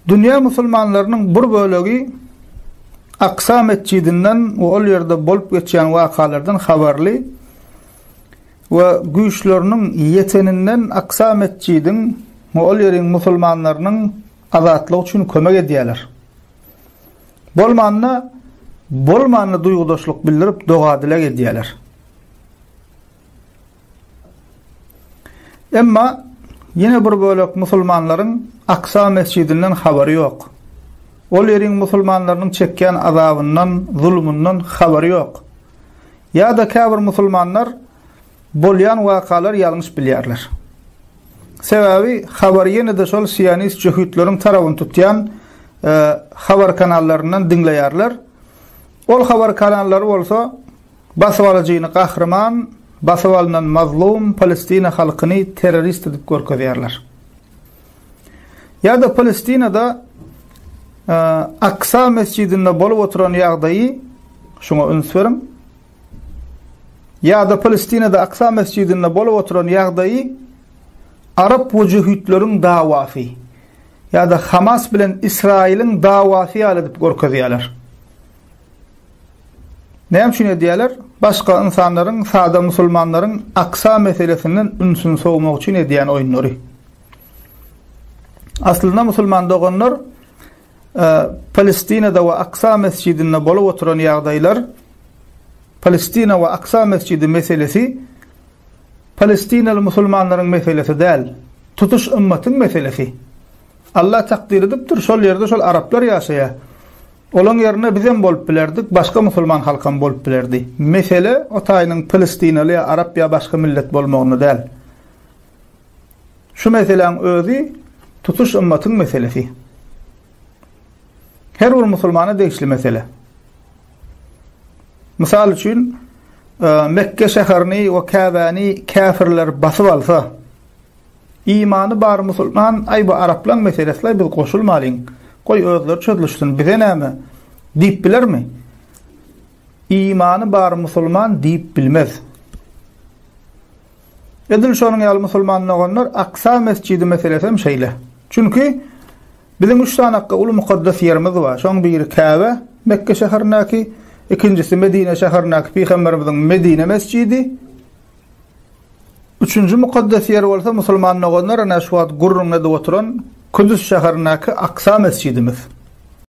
Dünya musulmanlarının bir bölegi Aksa mescidinden we ol ýerde bolup geçýän wakalardan habarly we güýçleriniň ýeteninden Aksa mescidin we ol ýeriň musulmanlarynyň azatlygy üçin kömek edýärler. Bolmanly duýgudaşlyk bildirip doga dilek edýärler. Emma yine bir bölek musulmanlaryň Aksa mescidinden habary ýok. Ol ýeriň musulmanlarynyň çekýän azabyndan, zulmündan habary ýok. Ýa-da käbir musulmanlar bolýan wakalar ýalňyş bilýärler. Sebebi habar ýene-de şol Siyonist jöhütleriň tarabyny tutýan habar kanallaryndan dinleýärler. Ol habar kanallary bolsa basyp alajagyny gahrman, basyp alynan mazlum Palestina halkyny terrorist edip görkezýärler. Ýa-da Palestinada Aksa mescidinde bolup oturan ýagdaýy şoňa üns berim. Ýa-da Palestinada Aksa mescidinde bolup oturan ýagdaýy Arap jöhütleriň dawasy. Ýa-da Hamas bilen Israiliň dawasy alyp görkezýärler. Näme üçin edýärler? Başga insanlaryň, sada musulmanlaryň Aksa meselesinden ünsün sowmak üçin edýän oýunlary. Aslynda musulman doganlar Palestinada we Aksa mescidinde bolup oturan ýagdaýlar, Palestina we Aksa mescidi meselesi Palestinaly musulmanlaryň meselesi däl, tutuş ümmetin meselesi. Allah takdir edipdir, şol ýerde şol araplar ýaşaýar. Olaň ýerine bizem bolup bilerdik, başga musulman halkam bolup bilerdi. Mesele o taýynyň Palestinaly ýa Arap ýa başga millet bolmagyny däl. Şu meseleň özi tutuş ümmetin meselesi. Her bir musulmana degişli mesele. Misal üçin Mekke şäherini we Käbäni kafirler basyp alsa, imany bar musulman ay bu Araplaryň meselesine biz goşulmalyň. Goý özleri çözülüşsin, bize näme diýip bilermi? İmany bar musulman diýip bilmez. Edil şonuň ýaly musulman olanlar Aksa mescidi meselesi hem şeýle. Çünki bizim 3 tane uly mukaddes ýerimiz bar. Şoň biri Käbe, Mekke şäherindäki, ikincisi Medine şäherindäki Peýgamberimiziň Medine mescidi. Üçüncü mukaddes ýer bolsa musulman olanlar ana şu wagt gurrunda oturan Kudüs şäherindäki Aksa mescidimiz.